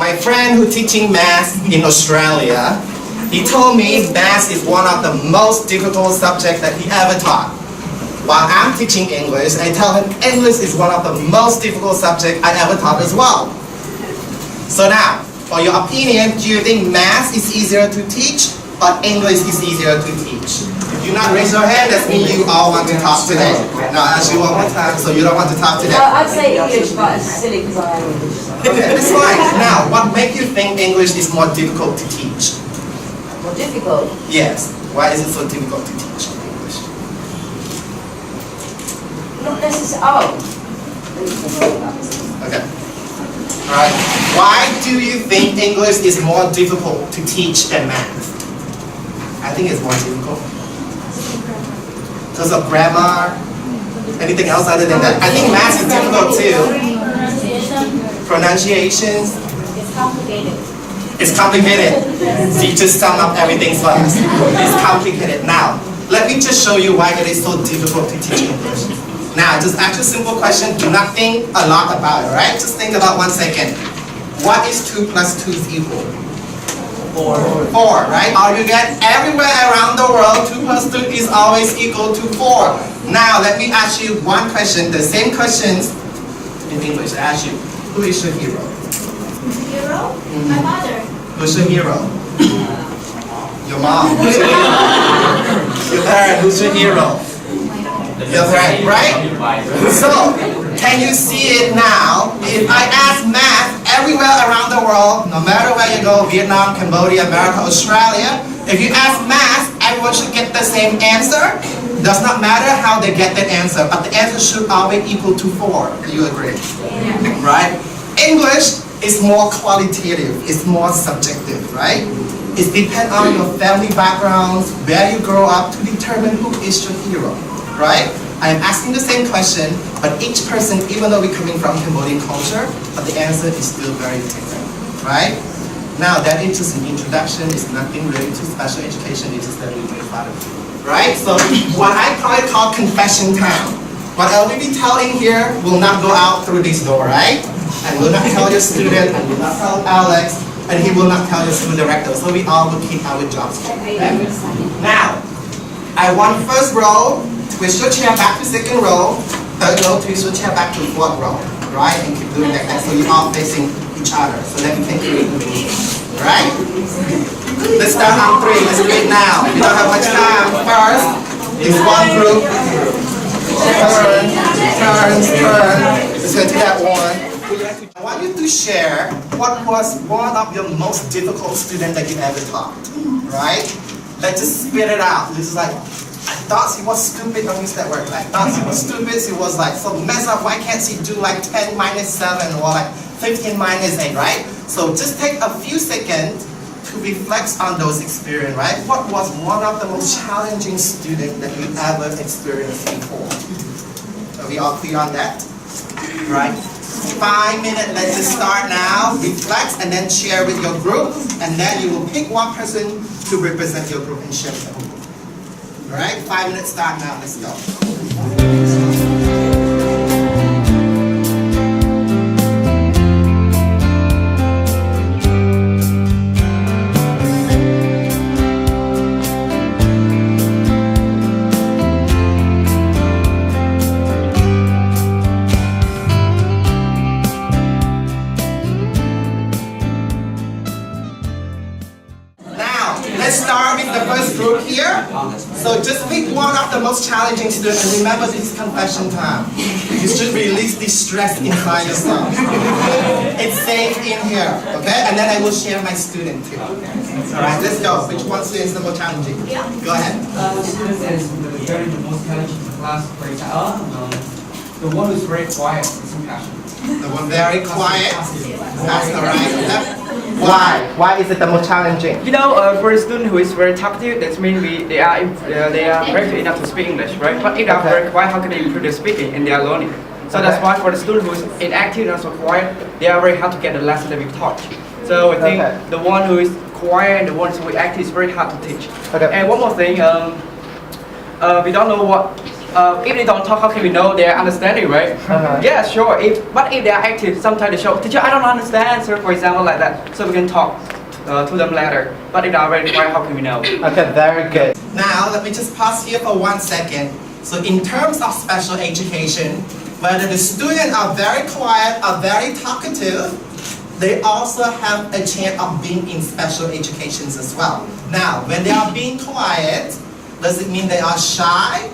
My friend who teaching math in Australia, he told me math is one of the most difficult subjects that he ever taught. While I'm teaching English, I tell him English is one of the most difficult subjects I ever taught as well. So now, for your opinion, do you think math is easier to teach or English is easier to teach? If you not raise your hand, that means you all want to talk today. Now I'll ask you one more time, so you don't want to talk today. I'd say English, but it's silly because I am English. Okay, that's fine. Now, what makes you think English is more difficult to teach? More difficult? Yes. Why is it so difficult to teach English? Not necessarily. Okay. Alright. Why do you think English is more difficult to teach than math? I think it's more difficult. Because of grammar? Anything else other than that? I think math is difficult too. Pronunciations? It's complicated. It's complicated. So you just sum up everything first. It's complicated. Now, let me just show you why it is so difficult to teach English. Now, just ask a simple question. Do not think a lot about it, right? Just think about 1 second. What is 2 plus 2 is equal? 4, right? Or you get everywhere around the world, 2 plus 2 is always equal to 4. Now, let me ask you one question. The same questions in English. I ask you, who is your hero? Hero? My mother. Who's your hero? Your mom. Who's your hero? Your parent. Who's your hero? Your parent, right? So, can you see it now? If I ask math everywhere around the world, no matter where you go, Vietnam, Cambodia, America, Australia, if you ask math, everyone should get the same answer. Does not matter how they get that answer, but the answer should always equal to 4. Do you agree? Yeah. Right? English is more qualitative, it's more subjective, right? It depends on your family backgrounds, where you grow up to determine who is your hero, right? I am asking the same question, but each person, even though we're coming from Cambodian culture, but the answer is still very different, right? Now that is just an introduction, it's nothing really to special education, it's just that we make fun of it, right? So what I probably call confession time. What I will be telling here will not go out through this door, right? I will not tell your student, I will not tell Alex, and he will not tell your school director. So we all will keep our jobs. Okay? Now, I want first row, twist your chair back to second row, third row, twist your chair back to fourth row, right? And keep doing that, so you're all facing each other, so that we can create the movement, right? Let's start on 3, let's do it now. We don't have much time. First, is one group. Turn. Let's go to that one. I want you to share what was one of your most difficult student that you ever taught, right? Let's just spit it out. This is like, I thought she was stupid, don't use that word. I thought she was stupid, she was like so messed up, why can't she do like 10 minus 7 or like 15 minus 8, right? So just take a few seconds to reflect on those experiences, right? What was one of the most challenging students that you ever experienced before? Are we all clear on that? Right? 5 minutes, let's just start now. Reflect and then share with your group. And then you will pick one person to represent your group and share with them. Alright, 5 minutes start now, let's go. Let's start with the first group here. So just pick one of the most challenging students and remember this is confession time. You should release this stress inside yourself. It's safe in here, okay? And then I will share my student too. Alright, let's go. Which one student is the most challenging? Go ahead. The student that is the most challenging in class, for example, the one who's very quiet and compassionate. The one very quiet. That's alright. Why is it the most challenging? You know, for a student who is very talkative, that means they are practiced enough to speak English, right? But if they are very quiet, how can they improve their speaking and they are learning? So that's why for the student who is inactive and also quiet, they are very hard to get the lesson that we taught. So I think the one who is quiet and the one who is active is very hard to teach. And one more thing, we don't know what if they don't talk, how can we know they're understanding, right? Yeah, sure. But if they are active, sometimes they show, teacher, I don't understand, sir, for example, like that. So we can talk to them later. But if they are very quiet, how can we know? Okay, very good. Now, let me just pause here for 1 second. So in terms of special education, whether the students are very quiet or very talkative, they also have a chance of being in special educations as well. Now, when they are being quiet, does it mean they are shy?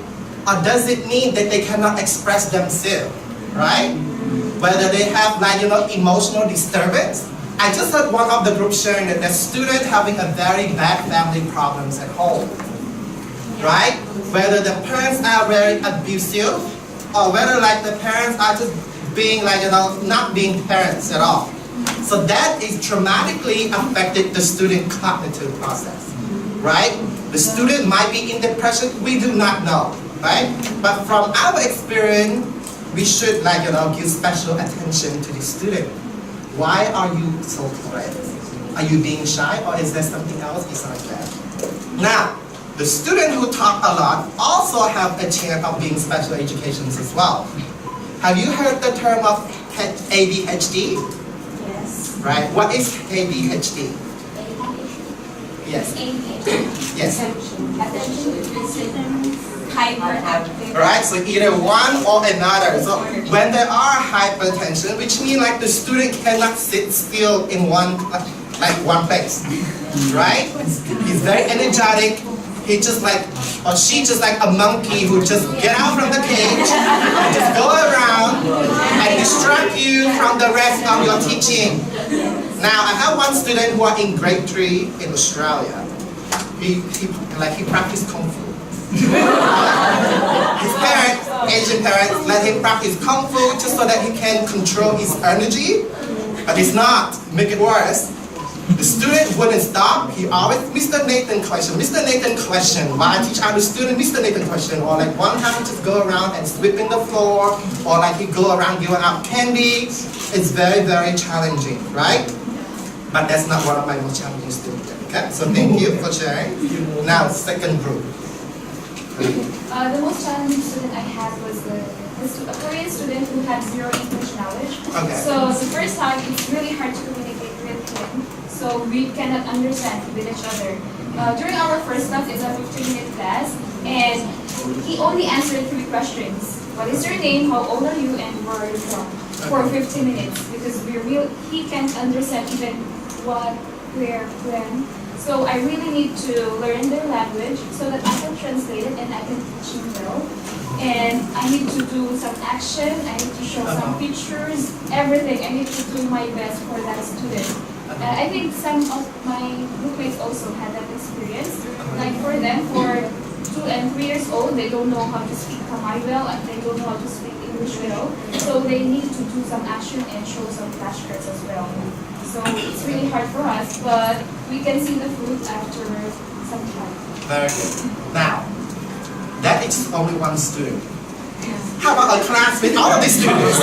Or does it mean that they cannot express themselves, right? Whether they have emotional disturbance. I just heard one of the groups sharing that the student having a very bad family problems at home, right? Whether the parents are very abusive, or whether the parents are just being not being parents at all. So that is traumatically affected the student cognitive process, right? The student might be in depression, we do not know, right? But from our experience, we should give special attention to the student. Why are you so quiet? Are you being shy, or is there something else besides that? Now, the student who talk a lot also have a chance of being special educations as well. Have you heard the term of ADHD? Yes. Right. What is ADHD? Yes. Yes. Attention deficit, hyperactive. Right. So either one or another. So when there are hypertension, which means the student cannot sit still in one place, right? He's very energetic. He just or she just a monkey who just get out from the cage and just go around and distract you from the rest of your teaching. Now, I have one student who are in grade 3 in Australia. He practiced Kung Fu. His parents, Asian parents, let him practice Kung Fu just so that he can control his energy. But it's not. Make it worse. The student wouldn't stop. He always, Mr. Nathan question, Mr. Nathan question. While I teach other student, Mr. Nathan question. Or one time he just go around and sweep in the floor. Or he go around giving out candy. It's very, very challenging, right? But that's not one of my most challenging students. Okay? So thank you for sharing. Now, second group. The most challenging student I had was a Korean student who had zero English knowledge. Okay. So the first time, it's really hard to communicate with him. So we cannot understand with each other. During our first class, it's a 15-minute class, and he only answered 3 questions. What is your name? How old are you? And where are you from? For 15 minutes, because he can't understand even what, where, when. So I really need to learn their language so that I can translate it and I can teach him well. And I need to do some action, I need to show some pictures, everything. I need to do my best for that student. I think some of my groupmates also had that experience. Like for them, for 2 and 3 years old, they don't know how to speak Khmer well and they don't know how to speak English well. So they need to do some action and show some flashcards as well. So it's really hard for us, but we can see the fruit after some time. Very good. Now, that is only one student. How about a class with all of these students?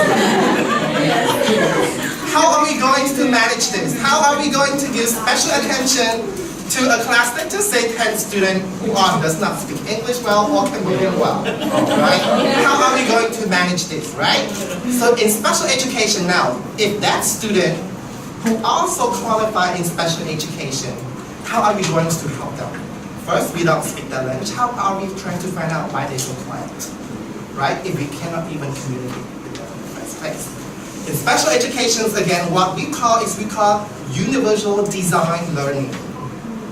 How are we going to manage this? How are we going to give special attention to a class that just say 10 students who does not speak English well or can read well, right? How are we going to manage this, right? So in special education now, if that student who also qualify in special education, how are we going to help them? First, we don't speak their language. How are we trying to find out why they so quiet, right? If we cannot even communicate with them in the first place. In special educations, again, what we call universal design learning.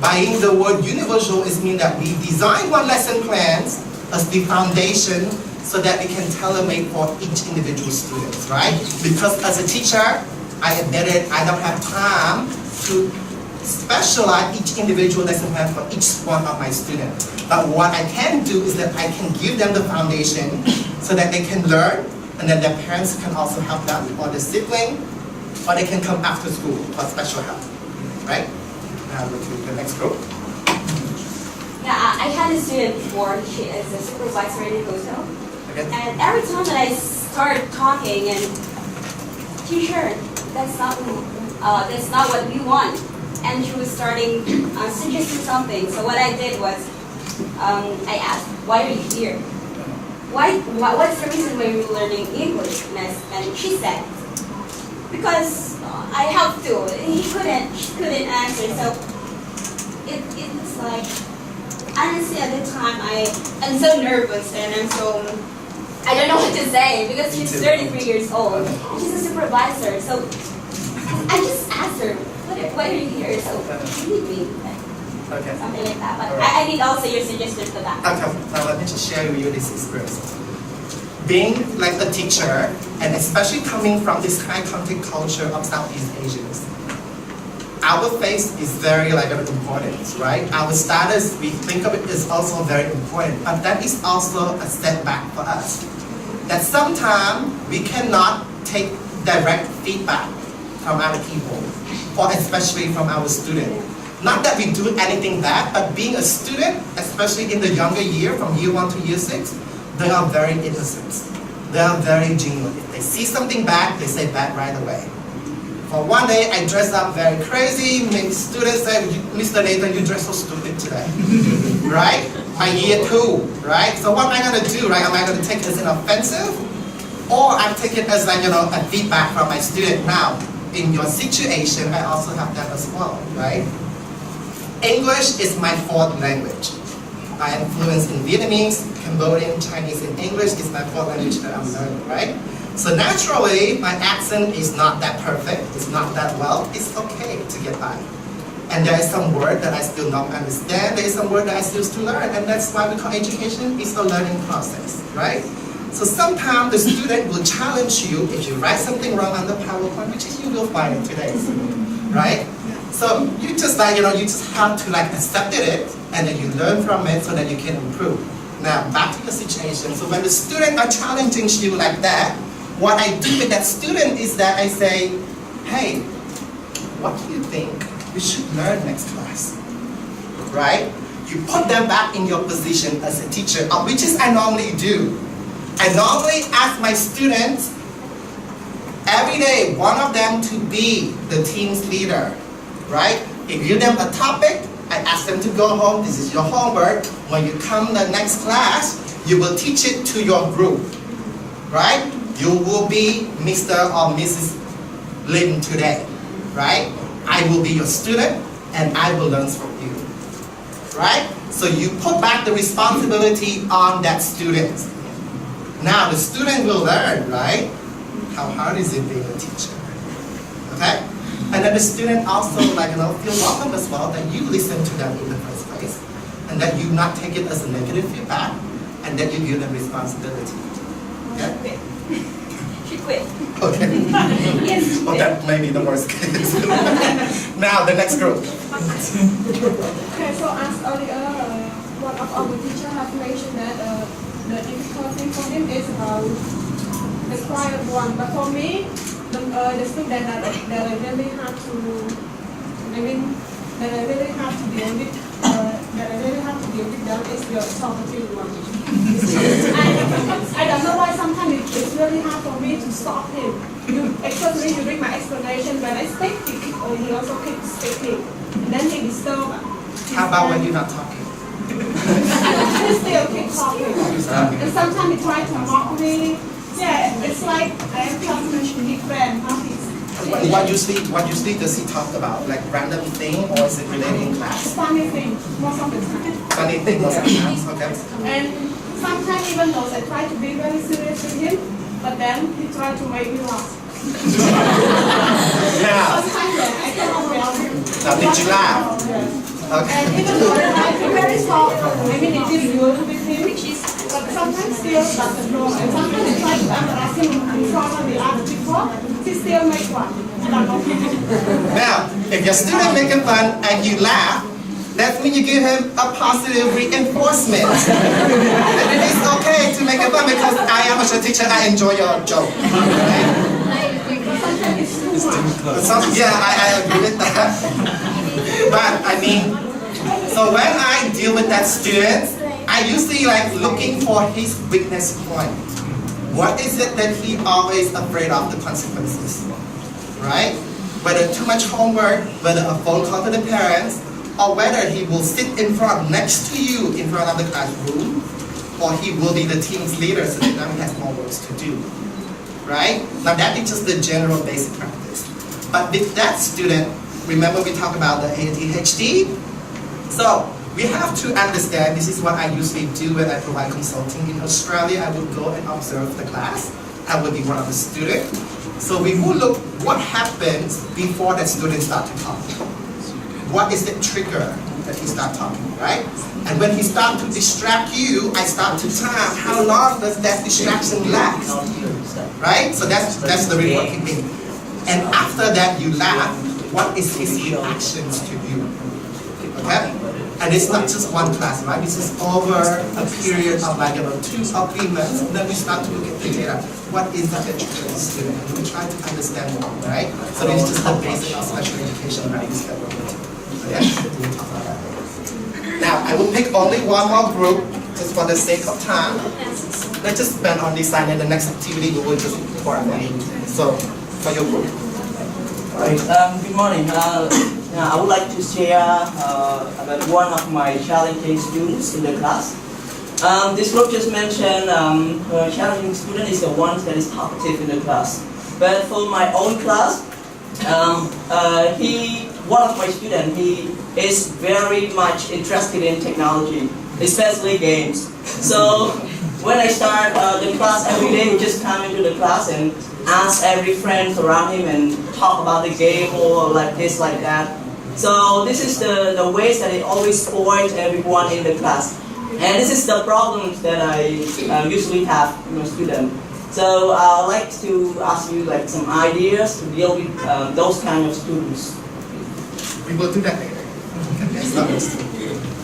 By the word universal, it means that we design one lesson plans as the foundation so that we can tailor-make for each individual student, right? Because as a teacher, I admitted I don't have time to specialize each individual lesson plan for each one of my students. But what I can do is that I can give them the foundation so that they can learn, and then their parents can also help them, or the sibling, or they can come after school for special help, right? Now go to the next group. Yeah, I had a student before. She is a supervisor in a hotel. Okay. And every time that I start talking and, teacher, that's not what we want. And she was starting suggesting something. So what I did was, I asked, why are you here? what's the reason why you're learning English, miss? And she said, because I have to. She couldn't answer. So it's like, honestly, at the time, I'm so nervous and I don't know what to say because she's 33 years old. She's a supervisor. So I just asked her, why are you here? So she need me. Okay. Something like that. But Alright. I need also your suggestion for that. Okay, now let me just share with you this experience. Being like a teacher, and especially coming from this high contact culture of Southeast Asians, our face is very important, right? Our status, we think of it, is also very important, but that is also a setback for us. That sometimes we cannot take direct feedback from other people, or especially from our students. Not that we do anything bad, but being a student, especially in the younger year, from year 1 to year 6, they are very innocent. They are very genuine. If they see something bad, they say bad right away. For one day, I dressed up very crazy. My students say, Mr. Nathan, you dress so stupid today. Right? My year 2, right? So what am I going to do, right? Am I going to take it as an offensive? Or I take it as a feedback from my student. Now, in your situation, I also have that as well, right? English is my 4th language. I am fluent in Vietnamese, Cambodian, Chinese, and English is my 4th language that I'm learning, right? So naturally, my accent is not that perfect, it's not that well, it's okay to get by. And there is some word that I still don't understand, there is some word that I still to learn, and that's why we call education is a learning process, right? So sometimes the student will challenge you if you write something wrong on the PowerPoint, which is you will find it today, right? So you just you just have to accept it and then you learn from it so that you can improve. Now back to the situation. So when the student are challenging you like that, what I do with that student is that I say, hey, what do you think you should learn next class? Right? You put them back in your position as a teacher, which is I normally do. I normally ask my students every day, one of them to be the team's leader. Right? I give them a topic, I ask them to go home, this is your homework. When you come the next class, you will teach it to your group. Right? You will be Mr. or Mrs. Lin today. Right? I will be your student and I will learn from you. Right? So you put back the responsibility on that student. Now the student will learn, right? How hard is it being a teacher? Okay? And then the student also feel welcome as well that you listen to them in the first place. And that you not take it as a negative feedback and that you give them responsibility. Okay? She quit. Okay. Yes. Well, that may be the worst case. Now the next group. Okay, so as earlier, one of our teachers have mentioned that the difficult thing for him is about the quiet one. But for me, the student that I really have to, that I really have to deal with, them is your talkative one. I don't know why sometimes it's really hard for me to stop him. Especially during my explanation, when I speak, he also keeps speaking. And then he disturbs. How about when you're not talking? He still keeps talking. And sometimes he tries to mock me. Yeah, it's like I am talking to big friend. What usually does he talk about? Like random thing or is it related in class? Funny thing, most of the time. Funny thing most of the time, okay. And sometimes even though I try to be very serious with him, but then he tries to make me laugh. Now, Sometimes I cannot help him. now did you laugh? Okay. And even though I try to be very soft, it is good with him, but sometimes still doesn't know. And sometimes I try to embarrass him in front of the other people, he still makes one. I don't know. Now, if your student making fun and you laugh, that means you give him a positive reinforcement. And it is okay to make fun because I am a teacher, I enjoy your joke. Right? Yeah, I agree with that. But I mean, so when I deal with that student, I usually looking for his weakness point. What is it that he always afraid of the consequences? Right? Whether too much homework, whether a phone call to the parents, or whether he will sit in front, next to you, in front of the classroom, or he will be the team's leader, so that now he has more works to do. Right? Now that is just the general basic practice. But with that student, remember we talked about the ADHD? So we have to understand, this is what I usually do when I provide consulting in Australia. I would go and observe the class. I would be one of the students. So we will look what happens before that student starts to talk. What is the trigger that he starts talking, right? And when he starts to distract you, I start to time how long does that distraction last, right? So that's the report keeping. And after that you laugh, what is his reactions to you? Okay? And it's not just one class, right? This is over a period of like 2 or 3 months. Then we start to look at the data. What is that trigger student? And we try to understand more, right? So it's just the basic of special education values that we're going to. Okay? We'll talk about that. Now, I will pick only one more group, just for the sake of time. Let's just spend on this side, and the next activity we will just report on. So, for your group. Right. Good morning. I would like to share about one of my challenging students in the class. This group just mentioned a challenging student is the one that is talkative in the class. But for my own class, one of my students, he is very much interested in technology, especially games. So when I start the class every day, he just come into the class and ask every friend around him and talk about the game or like this, like that. So this is the ways that he always spoils everyone in the class. And this is the problems that I usually have with my student. So I'd like to ask you like some ideas to deal with those kind of students. We will do that later.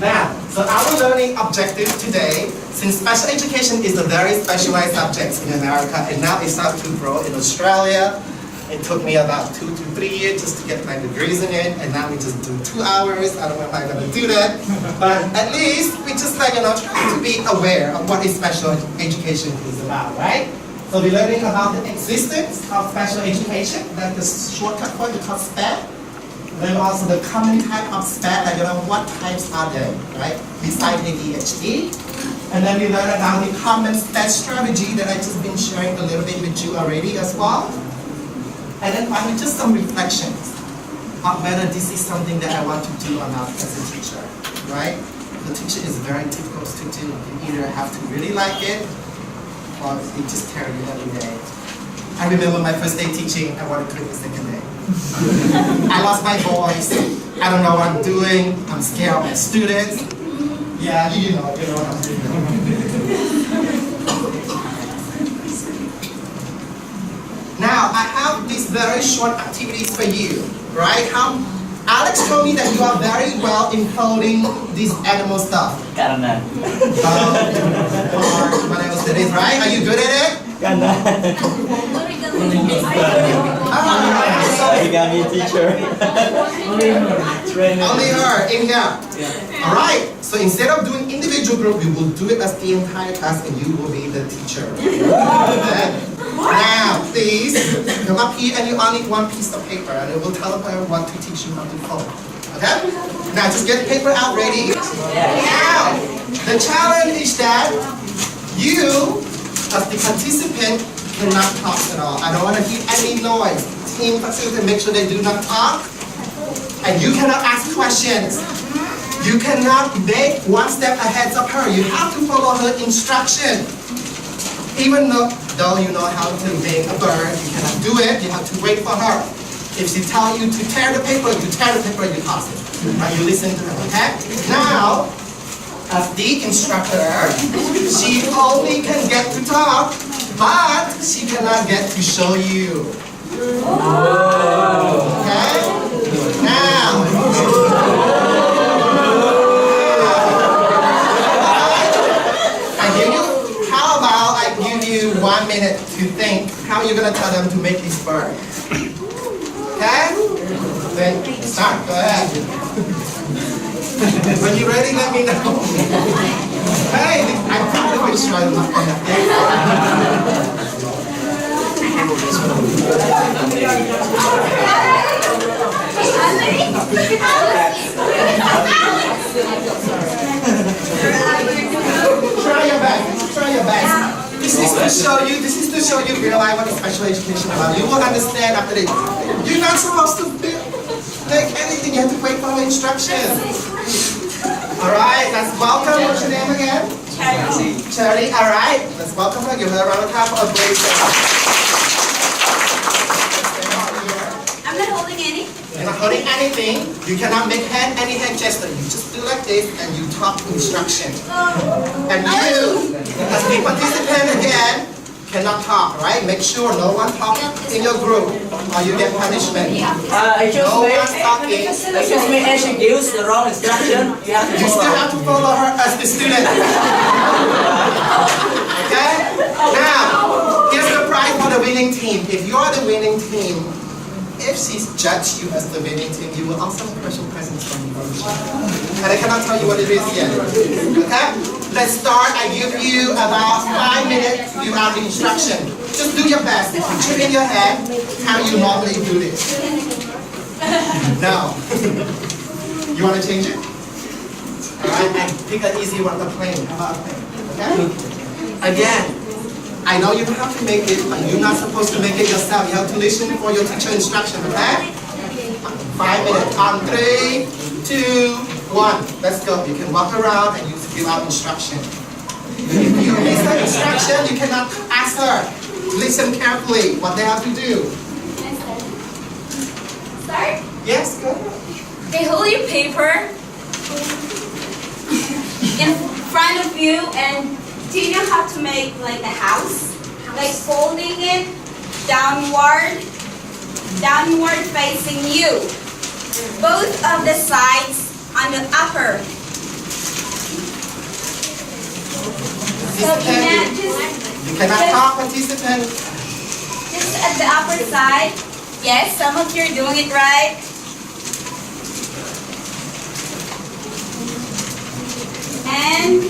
Now, so our learning objective today, since special education is a very specialized subject in America, and now it's starting to grow in Australia. It took me about 2 to 3 years just to get my degrees in it, and now we just do 2 hours. I don't know if I'm gonna do that, but at least we just like try to be aware of what is special education is about, right? So we're learning about the existence of special education. That's the shortcut for it, called SPED. Then also the common type of SPED, like what types are there, right? Besides ADHD. And then we learn about the common SPED strategy that I just been sharing a little bit with you already as well. And then finally, just some reflections on whether this is something that I want to do or not as a teacher, right? The teacher is very difficult to do. You either have to really like it, or it just tear you every day. I remember my first day teaching, I want to quit the second day. I lost my voice, I don't know what I'm doing, I'm scared of my students. Yeah, you know what I'm doing. Now, I have these very short activities for you, right? Alex told me that you are very well in coding this animal stuff. Karena. Or whatever that is, right? Are you good at it? Karena. Origami teacher. Only her in here. Alright, so instead of doing individual group, we will do it as the entire class and you will be the teacher. Okay? Now, please, come up here and you only need one piece of paper and it will tell her what to teach you how to code. Okay? Now, just get the paper out ready. Now, the challenge is that you, as the participant, cannot talk at all. I don't want to hear any noise. Team facilitate, make sure they do not talk. And you cannot ask questions. You cannot make one step ahead of her. You have to follow her instruction. Even though you know how to make a bird, you cannot do it. You have to wait for her. If she tells you to tear the paper, you tear the paper, you toss it. Right? You listen to her, okay? Now, as the instructor, she only can get to talk, but she cannot get to show you. Okay? Now, how about I give you 1 minute to think how you're going to tell them to make this bird. Okay? Then start. Go ahead. When you're ready, let me know. Hey, I probably will try to look on that. Try your best. show you. This is to show you realize what is special education about. You will understand after this. You're not supposed to make anything. You have to wait for the instructions. All right. Let's welcome. What's your name again? Charity. Charity. All right. Let's welcome her. Give her a round of applause for a great I'm not holding any. You're not holding anything. You cannot make any hand gesture. You just do like this and you talk instruction. And you, as the participant again, cannot talk, right? Make sure no one talks in your group or you get punishment. No one's talking. Excuse me, and she gives the wrong instruction, you have to You still follow. have to follow her as the student. Okay? Now, here's the prize for the winning team. If you are the winning team, if she's judged you as the winning team, you will also have special presents from me. And I cannot tell you what it is yet. Okay? Let's start. I give you about 5 minutes to give out the instruction. Just do your best. Picture in your head how you normally do this. Now, you want to change it? Alright, and pick an easy one, the plane. How about a plane? Okay? Again, I know you have to make it, but you're not supposed to make it yourself. You have to listen for your teacher instruction, okay? 5 minutes. On 3, 2, 1. Let's go. You can walk around and you give out instruction. If you miss the instruction, you cannot ask her. Listen carefully what they have to do. Start. Yes, go. Okay, hold your paper in front of you, and do you know how to make like a house? Like folding it downward facing you. Both of the sides on the upper. So You cannot talk, participant. just at the upper side. Yes, some of you are doing it right. And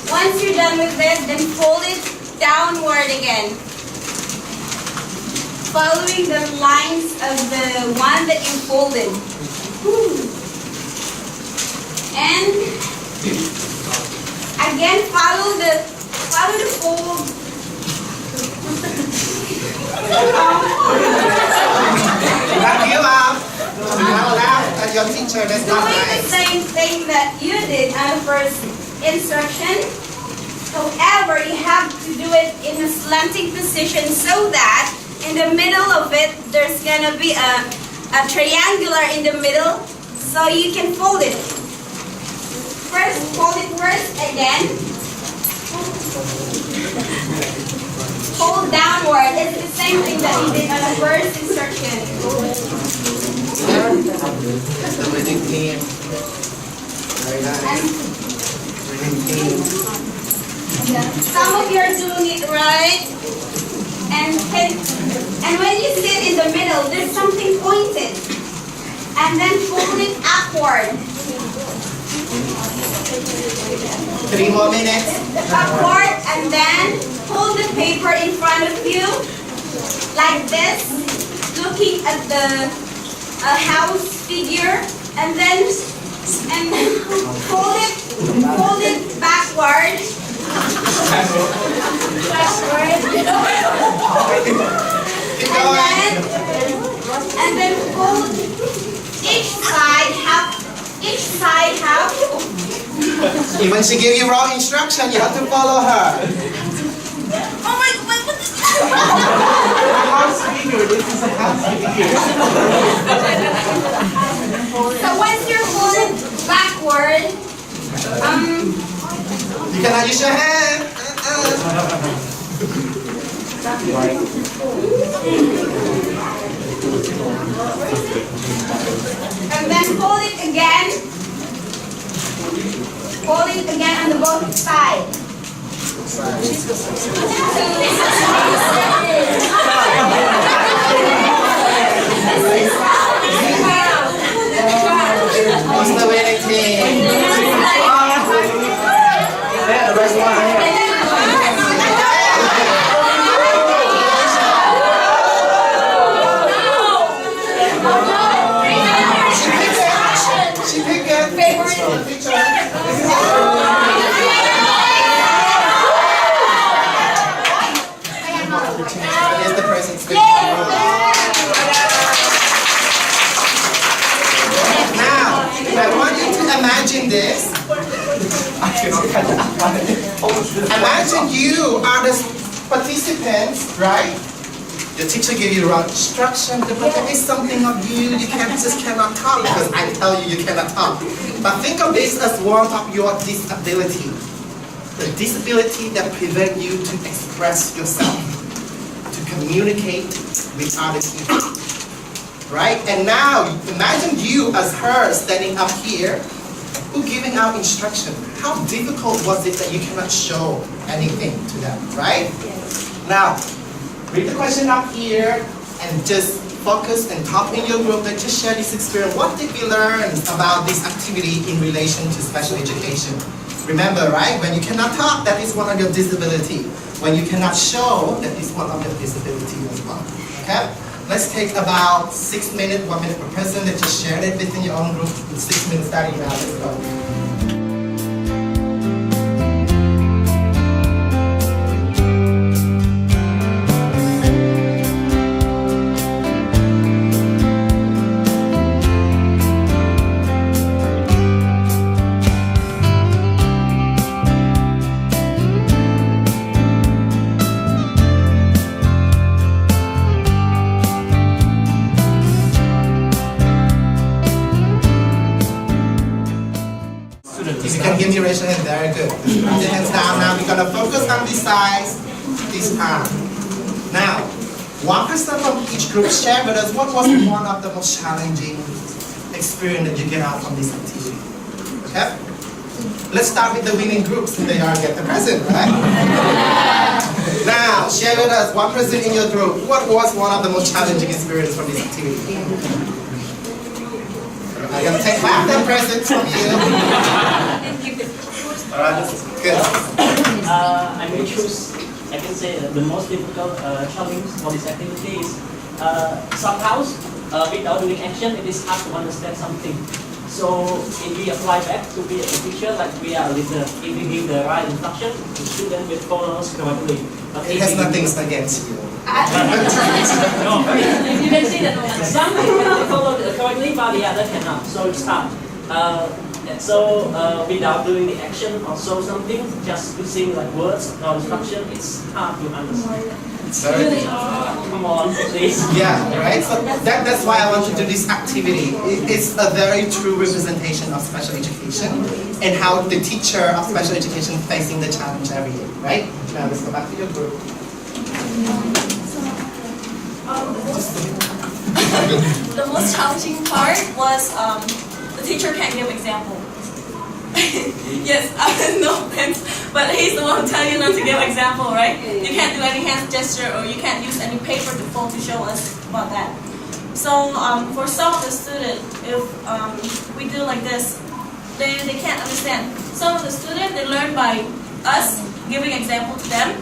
once you're done with this, then fold it downward again. Following the lines of the one that you folded. And again, follow the fold. Not give up. Do not laugh at your teacher. That's not Doing the nice. same thing that you did on the first instruction. However, you have to do it in a slanting position so that in the middle of it, there's gonna be a triangular in the middle, so you can fold it. First, fold it first, again. Fold downward. It's the same thing that you did on the first instruction. The winning team. Very nice. Winning team. Some of you are doing it right. And when you sit in the middle, there's something pointed. And then fold it upward. 3 more minutes. Upward, and then hold the paper in front of you, like this, looking at the house figure, and then fold it backward. Keep going. And then fold each side half. Even she give you wrong instruction, you have to follow her. Oh my God, what is A house figure. This is a house figure. So once you're folded backward, You cannot use your hand. and then fold it again. Fold it again on the both sides. Who's the winning team? She picked it. opportunity. Here's the person speaking. Now, I want you to imagine this. Imagine you are the participants, right? The teacher gave you the wrong instruction, but there is something of you just cannot talk because I tell you cannot talk. But think of this as one of your disability. The disability that prevent you to express yourself, to communicate with other people. Right? And now, imagine you as her standing up here, who giving out instruction. How difficult was it that you cannot show anything to them, right? Now, read the question up here and just focus and talk in your group and just share this experience. What did you learn about this activity in relation to special education? Remember, right? When you cannot talk, that is one of your disability. When you cannot show, that is one of your disability as well. Okay? Let's take about 6 minutes, 1 minute per person, and just share it within your own group. 6 minutes starting now. Let's go. If you can give me a raise your hand, very good. Put your hands down now. We're gonna focus on this side, this arm. Now, one person from each group share with us what was one of the most challenging experience that you get out from this activity. Okay? Let's start with the winning groups so they all get the present, right? Now, share with us one person in your group. What was one of the most challenging experience from this activity? I'm gonna take back the present from you. Alright, good. I may choose, I can say the most difficult challenge for this activity is somehow without doing action it is hard to understand something. So if we apply back to be a teacher like we are a leader, if we give the right instruction, the student will follow us correctly. But It has nothing against you. No, you can see that some can follow correctly, but the other cannot. So it's hard. Without doing the action or show something, just using like words or instruction, it's hard to understand. Really? Come on, please. Yeah, right? So that's why I want to do this activity. It's a very true representation of special education and how the teacher of special education facing the challenge every day, right? Now let's go back to your group. The most challenging part was the teacher can't give example. Yes, no offense, but he's the one who tell you not to give example, right? You can't do any hand gesture or you can't use any paper to fold to show us about that. So for some of the students, if we do like this, they can't understand. Some of the students, they learn by us giving example to them.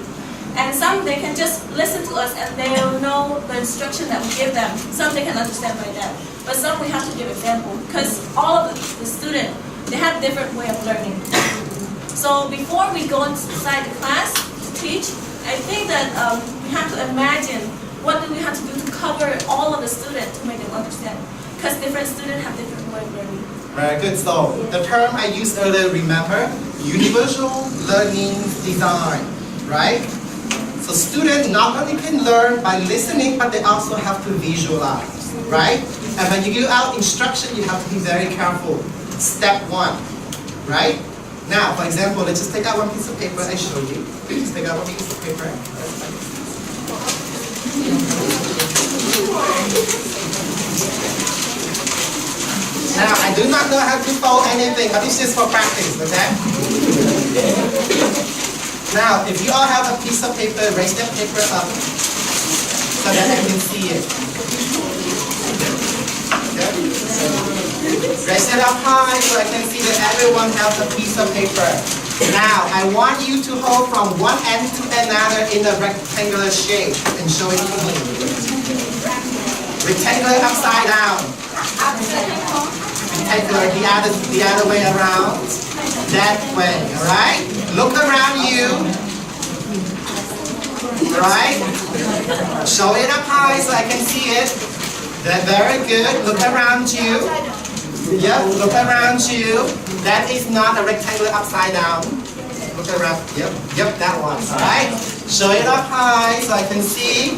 And some they can just listen to us and they'll know the instruction that we give them. Some they can understand by that. But some we have to give example because all of the students, they have different way of learning. So before we go inside the class to teach, I think that we have to imagine what do we have to do to cover all of the students to make them understand. Because different students have different way of learning. Very good. So the term I used earlier, remember, universal learning design, right? So students not only can learn by listening, but they also have to visualize, right? And when you give out instruction, you have to be very careful. Step 1, right? Now, for example, let's just take out one piece of paper. I show you. Just take out one piece of paper. Now, I do not know how to fold anything, but this is for practice, okay? Now, if you all have a piece of paper, raise that paper up so that I can see it. Okay? Raise it up high so I can see that everyone has a piece of paper. Now, I want you to hold from one end to another in a rectangular shape and show it to me. Rectangular upside down. Rectangular the other way around. That way, alright? Look around you. Alright? Show it up high so I can see it. That's very good. Look around you. Yep, look around you. That is not a rectangle upside down. Look around. Yep, that one. Alright? Show it up high so I can see.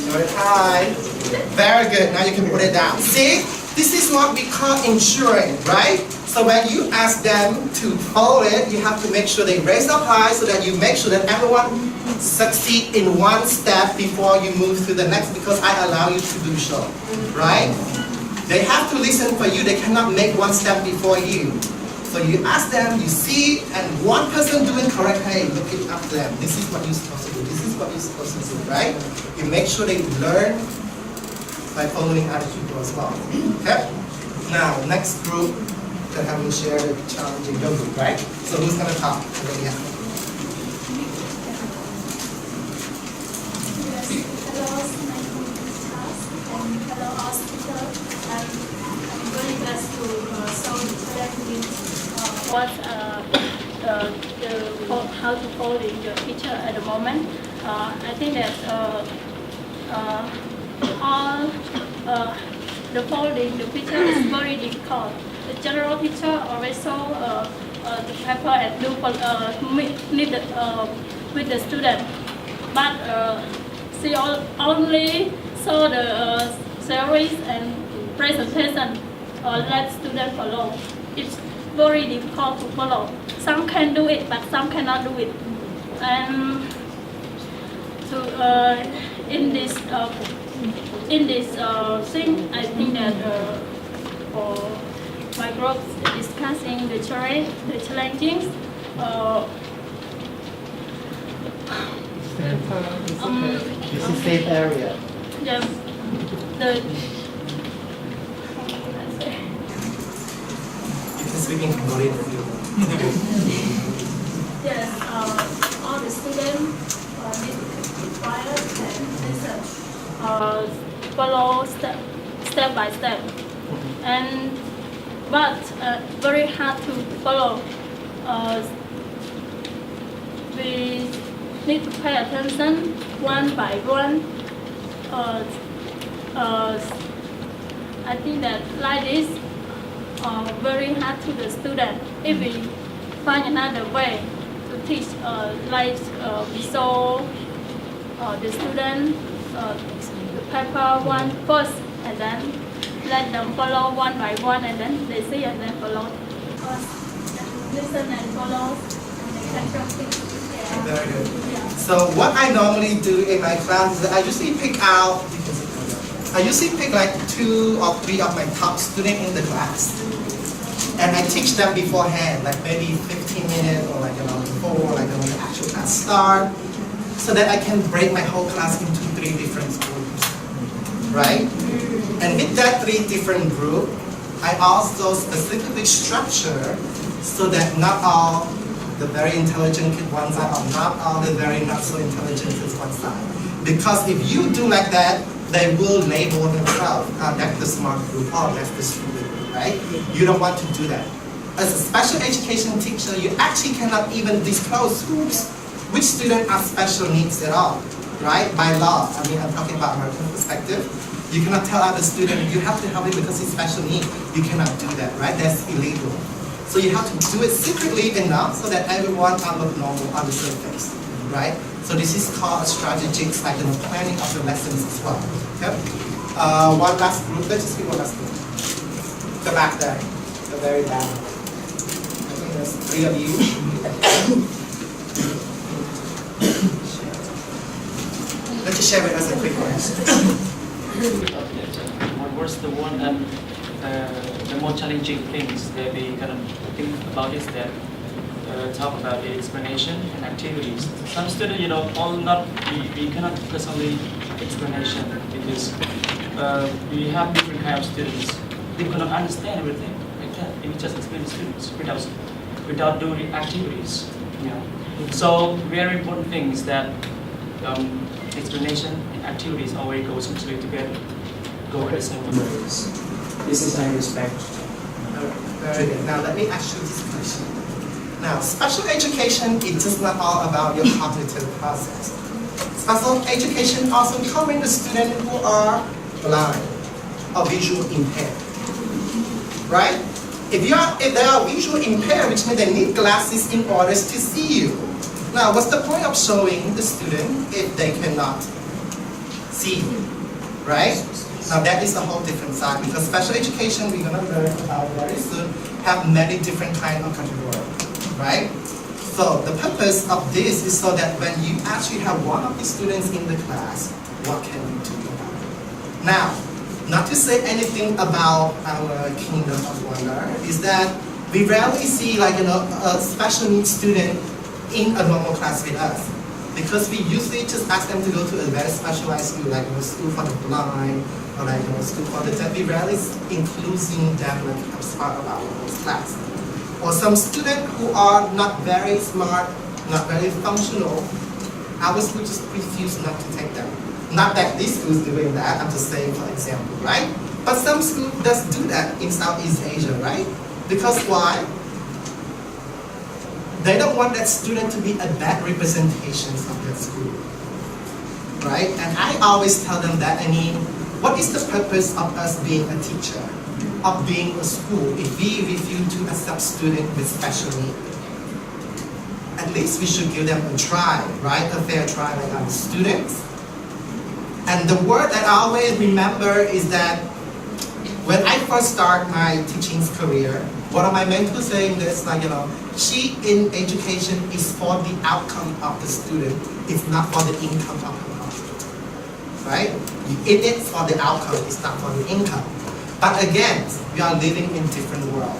Show it high. Very good. Now you can put it down. See? This is what we call ensuring, right? So when you ask them to follow it, you have to make sure they raise up high so that you make sure that everyone succeed in one step before you move to the next, because I allow you to do so, right? They have to listen for you. They cannot make one step before you. So you ask them, you see, and one person doing correct, hey, look it up to them. This is what you're supposed to do. This is what you're supposed to do, right? You make sure they learn by following other people as well. Okay? Now, next group that I will share the challenging your group, right? So who's gonna talk? Hello, my name is Charles, and hello, all speakers. I'm very blessed to solve the challenge with how to follow your teacher at the moment. I think that all the following the teacher is very difficult. The general teacher always saw the paper and do meet with the student, but she only saw the series and presentation let students follow. It's very difficult to follow. Some can do it, but some cannot do it. And in this thing, I think that my group is discussing the challenges. This is safe area. Yeah, You can speak in Korean if you want. yes, all the students need to keep quiet and listen. Follow step by step, and but very hard to follow. We need to pay attention one by one. I think that like this very hard to the student. If we find another way to teach, like we saw the student the paper one first, and then let them follow one by one, and then they see and then follow. Listen and follow, and they can practice. Very good. So what I normally do in my class is I usually pick like 2 or 3 of my top students in the class, and I teach them beforehand, like maybe 15 minutes or like before, like when the actual class start, so that I can break my whole class into 3 different groups, right? And with that 3 different groups, I also specifically structure so that not all the very intelligent kids one side or not all the very not so intelligent kids one side. Because if you do like that, they will label themselves, that's the smart group, or that's the stupid group, right? You don't want to do that. As a special education teacher, you actually cannot even disclose which students are special needs at all, right? By law, I mean, I'm talking about American perspective. You cannot tell other student, you have to help him because he's special needs. You cannot do that, right? That's illegal. So you have to do it secretly enough so that everyone look normal on the surface, right? So this is called a strategic planning of the lessons as well. Okay? One last group. Let's just see one last group. The back there, the very back. I think there's 3 of you. Let's just share with us a quick one. What was the one and the more challenging things that we kind of think about is that talk about the explanation and activities. Some students, we cannot focus on the explanation because we have different kinds of students. They cannot understand everything like that. If we just explain to students without doing activities. So very important thing is that explanation and activities always go together. Go at the same time. This is I respect. Very good. Now let me ask you this question. Now, special education is just not all about your cognitive process. Special education also covering the students who are blind or visual impaired, right? If they are visually impaired, which means they need glasses in order to see you. Now, what's the point of showing the student if they cannot see you, right? Now, that is a whole different side, because special education, we're gonna learn about very soon, have many different kinds of categories, right? So, the purpose of this is so that when you actually have one of the students in the class, what can you do about it? Now, not to say anything about our Kingdom of Wonder, is that we rarely see a special needs student in a normal class with us. Because we usually just ask them to go to a very specialized school, like school for the blind, or school for the deaf. We rarely including them as part of our class. Or some students who are not very smart, not very functional, our school just refuse not to take them. Not that this school is doing that, I'm just saying for example, right? But some school does do that in Southeast Asia, right? Because why? They don't want that student to be a bad representation of that school, right? And I always tell them that, what is the purpose of us being a teacher, of being a school, if we refuse to accept students with special needs? At least we should give them a try, right? A fair try like our students. And the word that I always remember is that when I first started my teaching career, one of my mentors saying this, she in education is for the outcome of the student, it's not for the income of the hospital, right? You in it for the outcome, it's not for the income. But again, we are living in different world.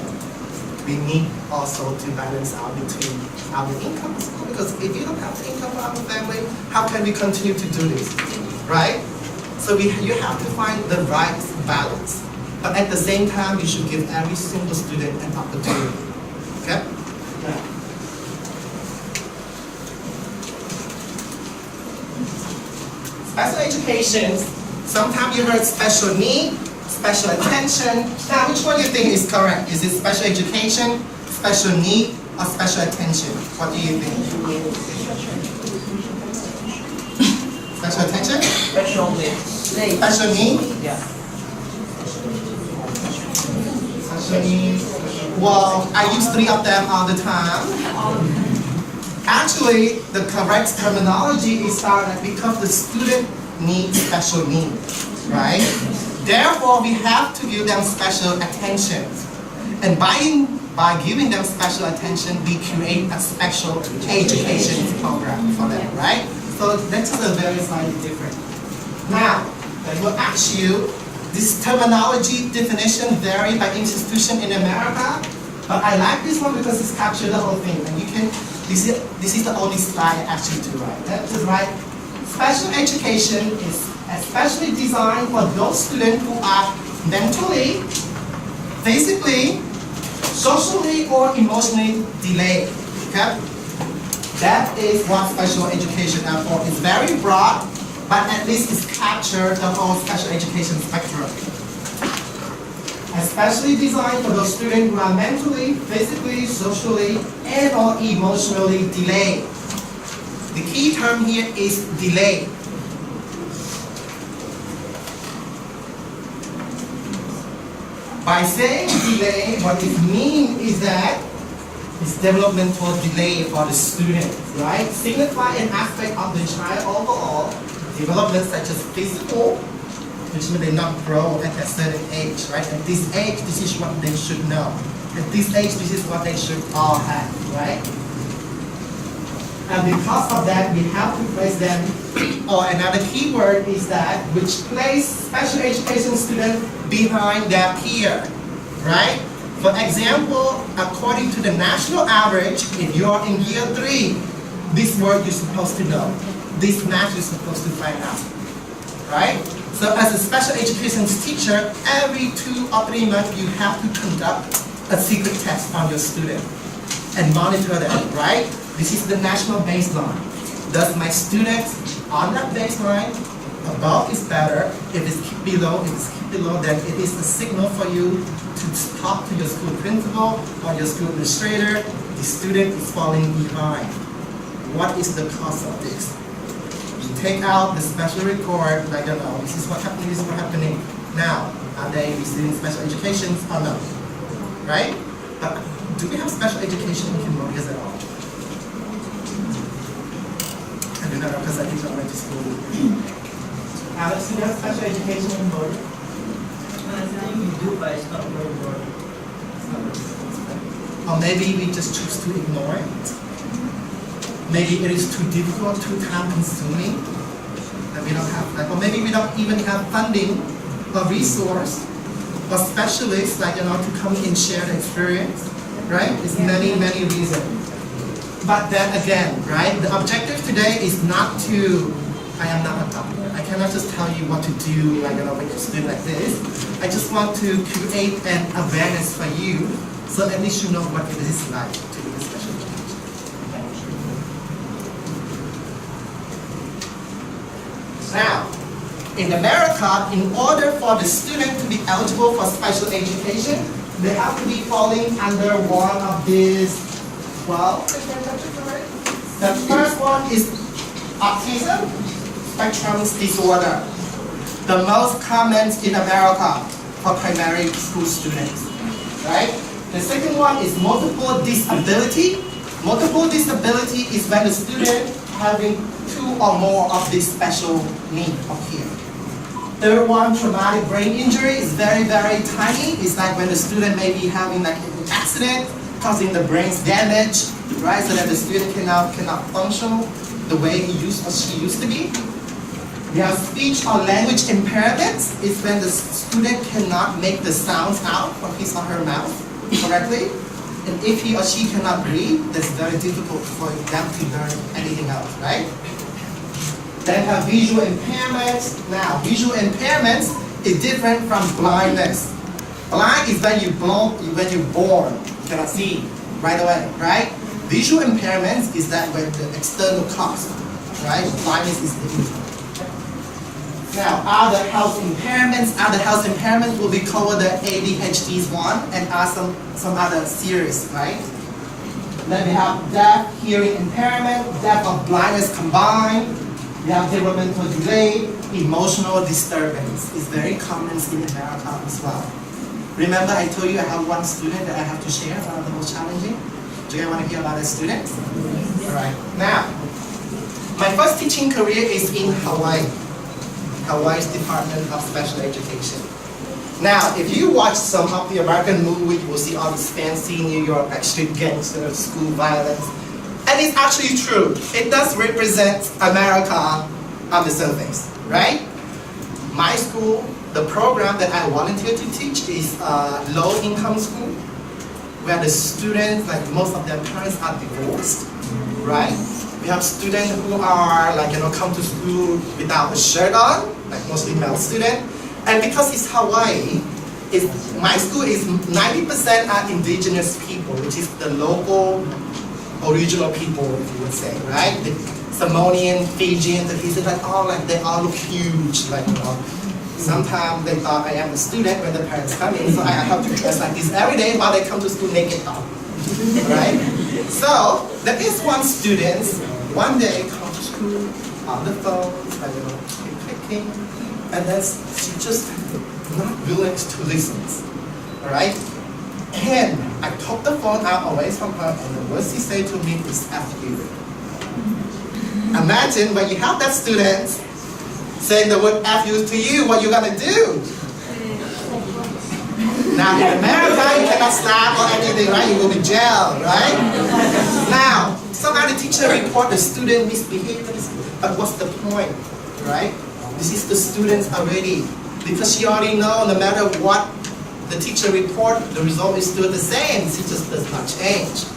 We need also to balance out between our income as well, because if you don't have the income for our family, how can we continue to do this, right? So you have to find the right balance. But at the same time, you should give every single student an opportunity. Okay? Yeah. Special education, sometimes you heard special need, special attention. Now, which one do you think is correct? Is it special education, special need, or special attention? What do you think? Special attention? Special need. Special need? Yeah. Well, I use 3 of them all the time. Actually, the correct terminology is that because the student needs special needs, right? Therefore, we have to give them special attention. And by giving them special attention, we create a special education program for them, right? So that's a very slightly different. Now, I will ask you, this terminology definition vary by institution in America, but I like this one because it's captured the whole thing. And you can, this is the only slide actually to write. That is right. Special education is especially designed for those students who are mentally, physically, socially, or emotionally delayed. Okay? That is what special education is for. It's very broad, but at least it's captured the whole special education spectrum. Especially designed for those students who are mentally, physically, socially, and or emotionally delayed. The key term here is delay. By saying delay, what it means is that it's developmental delay for the student, right? Signify an aspect of the child overall, development such as physical, which means they not grow at a certain age, right? At this age, this is what they should know. At this age, this is what they should all have, right? And because of that, we have to place them, or another key word is that, which place special education students behind their peer, right? For example, according to the national average, if you're in year 3, this word you're supposed to know. This math you're supposed to find out, right? So as a special education teacher, every 2 or 3 months you have to conduct a secret test on your student and monitor them, right? This is the national baseline. Does my students on that baseline, above is better, if it's below, then it is a signal for you to talk to your school principal or your school administrator, the student is falling behind. What is the cause of this? You take out the special report, like, this is what happening, this is what happening. Now, are they receiving special education or no? Right? But do we have special education in Cambodians at all? I do not know because I did not went to school. Alex, do you have special education in Cambodia? I think we do, but it's not very important. Or maybe we just choose to ignore it. Maybe it is too difficult, too time-consuming, that we don't have that. Or maybe we don't even have funding or resource or specialists, like, to come and share the experience, right? It's many, many reasons. But then again, right, the objective today is not to, I am not a doctor. I cannot just tell you what to do, like, when you student like this. I just want to create an awareness for you, so at least you know what it is like to be a special education. Now, in America, in order for the student to be eligible for special education, they have to be falling under one of these 12. The first one is autism spectrum disorder, the most common in America for primary school students, right? The second one is multiple disability. Multiple disability is when the student having two or more of this special need up here. Third one, traumatic brain injury, is very, very tiny. It's like when the student may be having like an accident, causing the brain's damage, right? So that the student cannot function the way he used or she used to be. We have speech or language impairments, is when the student cannot make the sounds out from his or her mouth correctly. And if he or she cannot breathe, that's very difficult for them to learn anything else, right? Then have visual impairments. Now, visual impairments is different from blindness. Blind is when you're born, you cannot see right away, right? Visual impairments is that when the external cause, right? Blindness is the internal. Now, other health impairments will be called the ADHD's one and are some other series, right? Then we have deaf, hearing impairment, deaf or blindness combined. We have developmental delay, emotional disturbance. It's very common in America as well. Remember I told you I have one student that I have to share, one of the most challenging? Do you guys want to hear about that student? All right. Now, my first teaching career is in Hawaii. Hawaii's Department of Special Education. Now, if you watch some of the American movies, you will see all this fancy New York like street gangsters, school violence. And it's actually true. It does represent America on the surface, right? My school, the program that I volunteer to teach is a low-income school, where the students, like most of their parents are divorced, right? We have students who are come to school without a shirt on, like mostly male students. And because it's Hawaii, my school is 90% are indigenous people, which is the local original people, if you would say, right? The Samoanian, Fijian, the pieces they all look huge, Sometimes they thought I am a student when the parents come in, so I have to dress like this every day while they come to school naked, right? So there is one student, one day come to school on the phone, clicking, and then she just not willing to listen, all right? And I took the phone out away from her, and the worst she said to me is F you. Imagine when you have that student saying the word F you to you, what you gonna do? Now in America, you cannot slap or anything, right? You will be jailed, right? Now, somehow the teacher report the student misbehaved, but what's the point, right? This is the students already, because she already know no matter what the teacher report, the result is still the same. She just does not change.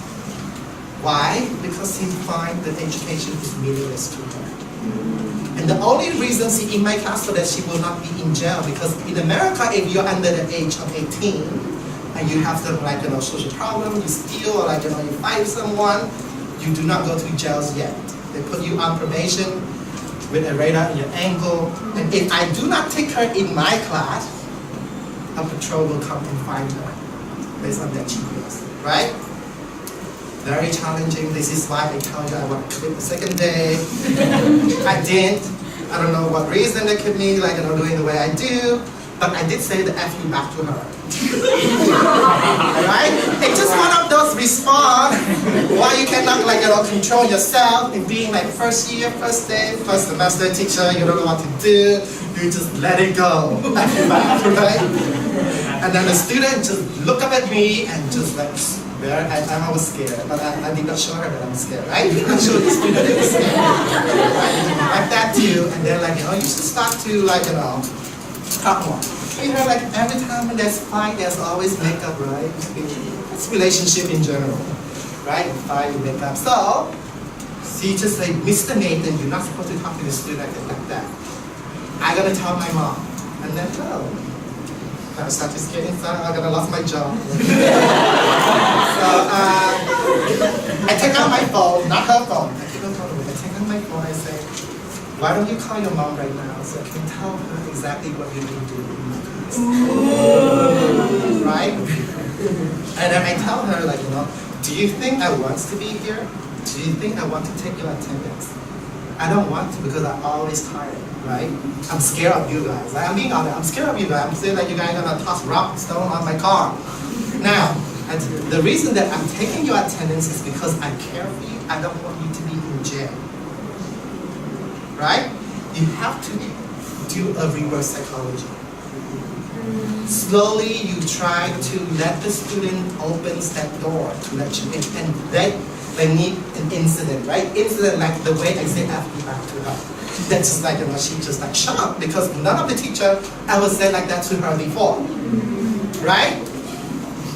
Why? Because he finds that education is meaningless to her. And the only reason she in my class so that she will not be in jail, because in America, if you're under the age of 18 and you have some social problem, you steal or you fight someone, you do not go to jails yet. They put you on probation with a radar in your ankle. And if I do not take her in my class, a patrol will come and find her based on their GPS, right? very challenging. This is why I told you I want to quit the second day. I didn't. I don't know what reason they kept me doing the way I do, but I did say the F you back to her. Alright? It's just one of those response why you cannot control yourself in being first year, first day, first semester teacher, you don't know what to do, you just let it go. F you back, right? And then the student just look up at me and just I was scared, but I did not show her that I'm scared, right? I showed the student that I'm scared. Right? Like that too, and then you should start to talk more. Treat her every time when there's fight, there's always makeup, right? It's relationship in general, right? Fight, makeup. So, she just say, Mr. Nathan, you're not supposed to talk to the student like that. I'm gonna tell my mom, and then I start to get inside, I'm gonna lose my job. So I take out my phone, not her phone. I take out my phone, I say, why don't you call your mom right now so I can tell her exactly what you need to do. Right? And then I tell her do you think I want to be here? Do you think I want to take your attendance? I don't want to because I'm always tired, right? I'm scared of you guys. I'm being honest, I'm scared of you guys. I'm saying you guys are gonna toss rock, stone on my car. Now, the reason that I'm taking your attendance is because I care for you. I don't want you to be in jail. Right? You have to do a reverse psychology. Slowly, you try to let the student open that door to let you in, and they need an incident, right? Incident like the way I say after back to her. That's just she just shocked because none of the teacher ever said like that to her before, right?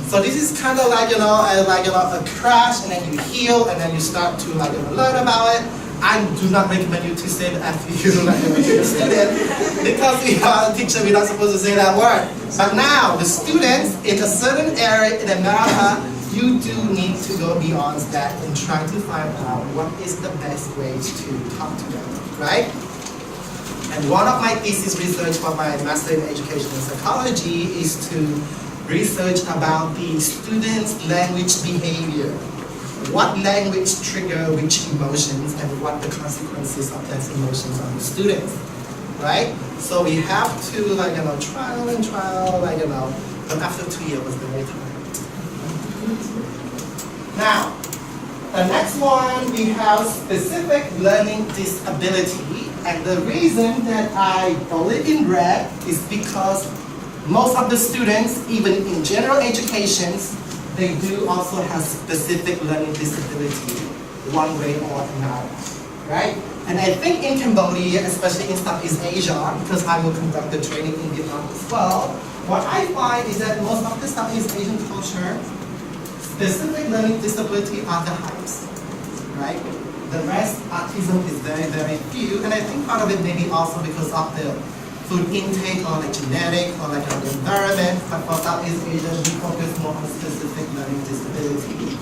So this is kind of a crash, and then you heal, and then you start to learn about it. I do not recommend you to say the after you to the student because we are a teacher, we're not supposed to say that word. But now the students in a certain area in America, you do need to go beyond that and try to find out what is the best way to talk to them, right? And one of my thesis research for my Master in Education and Psychology is to research about the students' language behavior. What language trigger which emotions and what the consequences of those emotions on the students, right? So we have to trial and trial, but after 2 years was very tired. Now, the next one we have specific learning disability, and the reason that I call it in red is because most of the students, even in general educations, they do also have specific learning disability, one way or another, right? And I think in Cambodia, especially in Southeast Asia, because I will conduct the training in Vietnam as well, what I find is that most of the Southeast Asian culture, specific learning disability are the highest, right? The rest, autism is very, very few, and I think part of it may be also because of the food intake or genetic or an environment, but for Southeast Asia, we focus more on specific learning disability.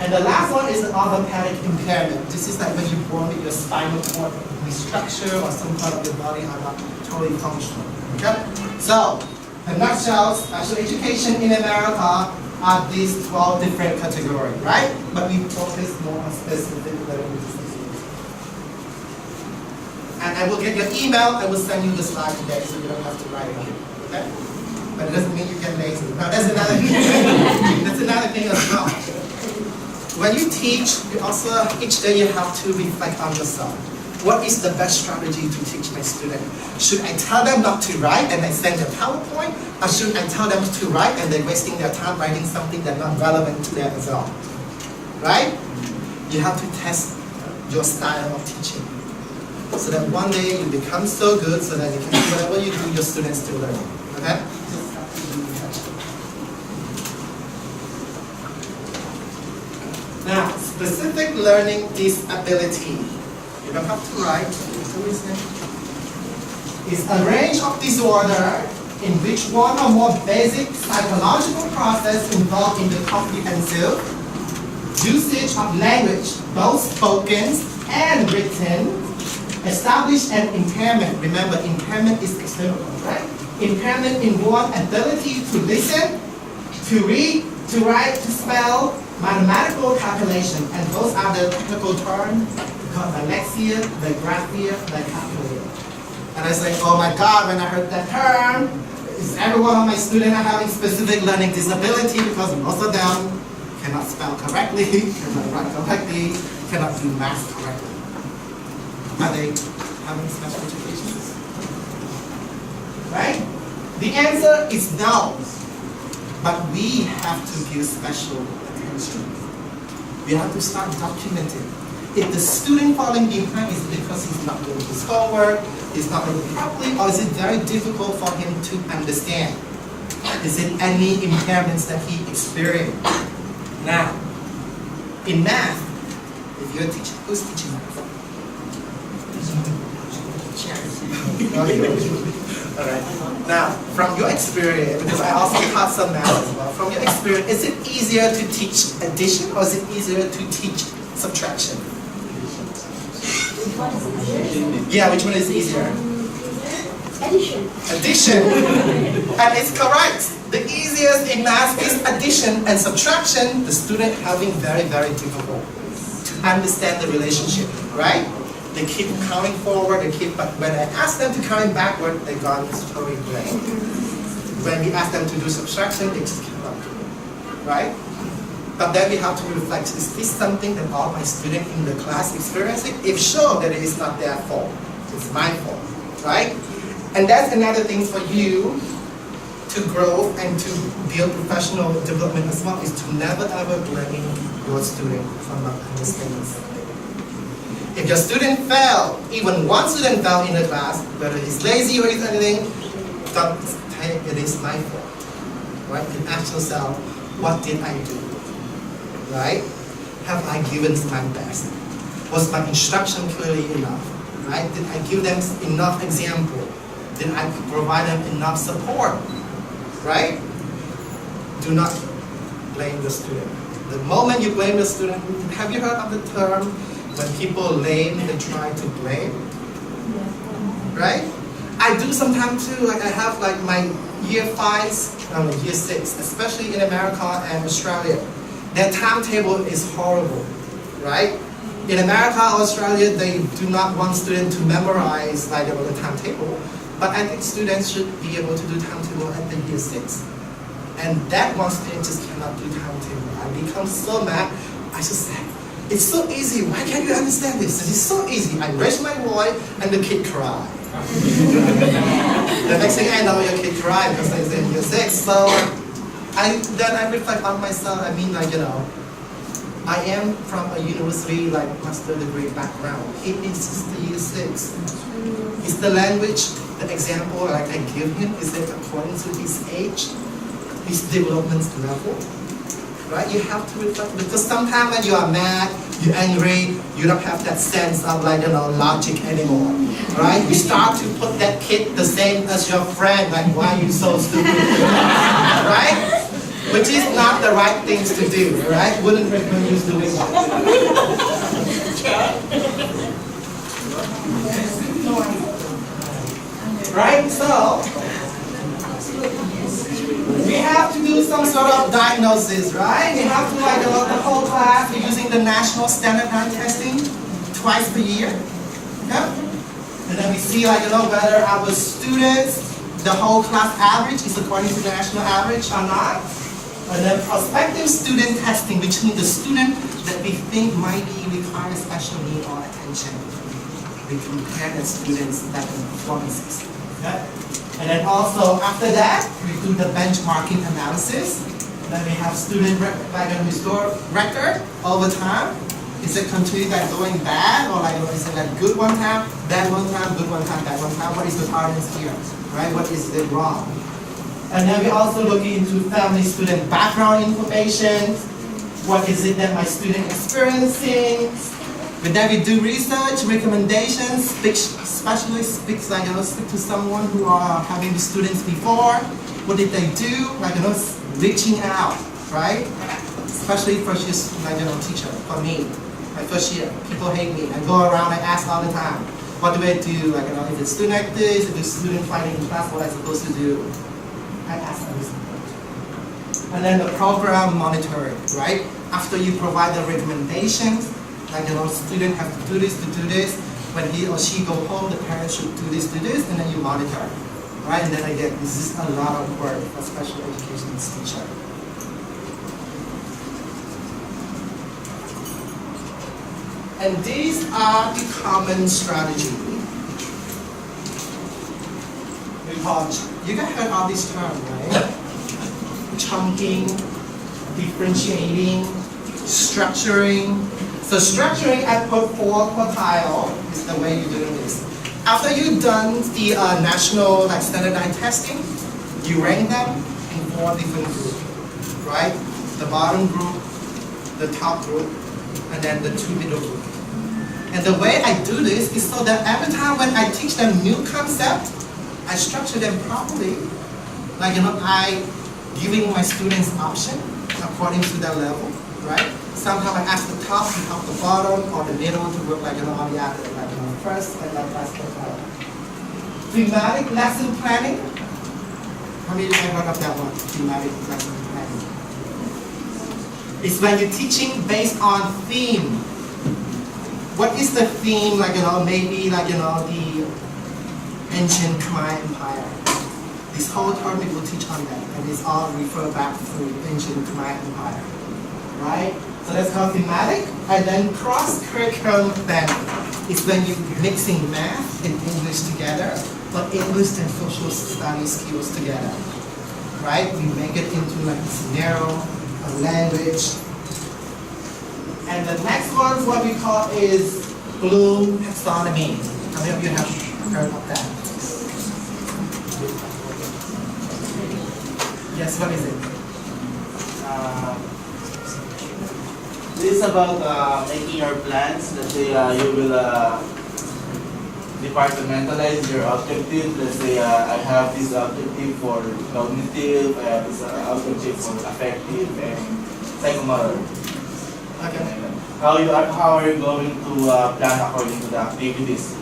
And the last one is the orthopedic impairment. This is when you're born with your spinal cord restructure or some part of your body are not totally functional. Okay? So, in a nutshell, special education in America are these 12 different categories, right? But we focus more on specific learning disability. And I will get your email, I will send you the slide today so you don't have to write it here, okay? But it doesn't mean you get lazy. Now that's another thing. That's another thing as well. When you teach, you also, each day you have to reflect on yourself. What is the best strategy to teach my student? Should I tell them not to write and I send them PowerPoint? Or should I tell them to write and they're wasting their time writing something that's not relevant to them as well? Right? You have to test your style of teaching. So that one day you become so good so that you can do whatever you do, your students still learn. Okay? Now, specific learning disability. You don't have to write. It's a range of disorder in which one or more basic psychological process involved in the comprehensive usage of language, both spoken and written, establish an impairment. Remember, impairment is external, right? Impairment in one's ability to listen, to read, to write, to spell, mathematical calculation, and those are the technical terms called dyslexia, dygraphia, calculator. And I say, oh my God, when I heard that term, is every one of my students are having specific learning disability because most of them cannot spell correctly, cannot write correctly, cannot do math correctly. Are they having special education? Right? The answer is no. But we have to give special attention. We have to start documenting. If the student falling behind, is it because he's not doing his homework, he's not doing it properly, or is it very difficult for him to understand? Is it any impairments that he experienced? Now, in math, if you're a teacher, who's teaching math? Alright. Now, from your experience, because I also taught some math as well, from your experience, is it easier to teach addition or is it easier to teach subtraction? Yeah, which one is easier? Addition. Addition. And it's correct. The easiest in math is addition and subtraction. The student having very, very difficult to understand the relationship, right? They keep counting forward, but when I ask them to count backward, they gone totally blank. When we ask them to do subtraction, they just cannot do it, right? But then we have to reflect, is this something that all my students in the class experiencing? If so, then it is not their fault, it's my fault, right? And that's another thing for you to grow and to build professional development as well, is to never ever blame your student for not understanding something. If your student fell, even one student fell in the class, whether he's lazy or he's anything, don't say it is my fault. Right? And ask yourself, what did I do? Right? Have I given my best? Was my instruction clearly enough? Right? Did I give them enough example? Did I provide them enough support? Right? Do not blame the student. The moment you blame the student, have you heard of the term, when people lame, they try to blame? Right? I do sometimes too, like I have like my year 5s, year 6, especially in America and Australia. Their timetable is horrible, right? In America, Australia, they do not want students to memorize like the timetable, but I think students should be able to do timetable at the year 6. And that one student just cannot do timetable. I become so mad, I just say, it's so easy, why can't you understand this? It is so easy. I raise my voice and the kid cry. The next thing I know, your kid cry because he's in year 6. So then I reflect on myself. I mean, like, I am from a university, like master degree background. He is just the year 6. Is the language, the example like I give him, is it according to his age, his development level? Right? You have to reflect, because sometimes when you are mad, you're angry, you don't have that sense of like, logic anymore. Right? You start to put that kid the same as your friend, like, why are you so stupid? Right? Which is not the right things to do, right? Wouldn't recommend you doing that. Right? So, we have to do some sort of diagnosis, right? We have to like the whole class, we're using the national standardized testing twice per year. Okay? And then we see like whether our students, the whole class average is according to the national average or not. And then prospective student testing, which means the student that we think might be require special need or attention. We compare the students' performances. Okay? And then also after that, we do the benchmarking analysis. Then we have student restore record over time. Is it continually like going bad, or like is it like good one time, bad one time, good one time, bad one time? What is the patterns here, right? What is it wrong? And then we also look into family student background information. What is it that my student experiencing? But then we do research, recommendations, especially speak to someone who are having the students before. What did they do? Like reaching out, right? Especially first year teacher, for me. My first year, people hate me. I go around, I ask all the time, what do I do? Like if it's student like this, if it's student fighting in class, what am I supposed to do? I ask every single. And then the program monitoring, right? After you provide the recommendations, like student have to do this, when he or she go home, the parents should do this, and then you monitor. Right? And then again, this is a lot of work for special education teacher. And these are the common strategy. We call, you guys heard all these terms, right? Chunking, differentiating, structuring. So structuring, I put 4 quartile is the way you're doing this. After you've done the national standardized testing, you rank them in 4 different groups, right? The bottom group, the top group, and then the 2 middle group. And the way I do this is so that every time when I teach them new concept, I structure them properly. Like I giving my students option according to their level, right? Sometimes I ask the top to help the bottom or the middle to work on the other, first and last quartile. Thematic lesson planning. How many of you heard of that one? Thematic lesson planning. It's when you're teaching based on theme. What is the theme? Maybe the ancient Khmer Empire. This whole term we will teach on that, and it's all refer back to ancient Khmer Empire, right? So that's called thematic, and then cross-curriculum planning. It's when you're mixing math and English together, but English and social studies skills together, right? We make it into a scenario, a language. And the next one, what we call is Bloom taxonomy. How many of you have heard of that? Yes, what is it? This is about making your plans. Let's say you will departmentalize your objective. Let's say I have this objective for cognitive, I have this objective for affective and psychomotor. Okay. How are you going to plan according to the activities?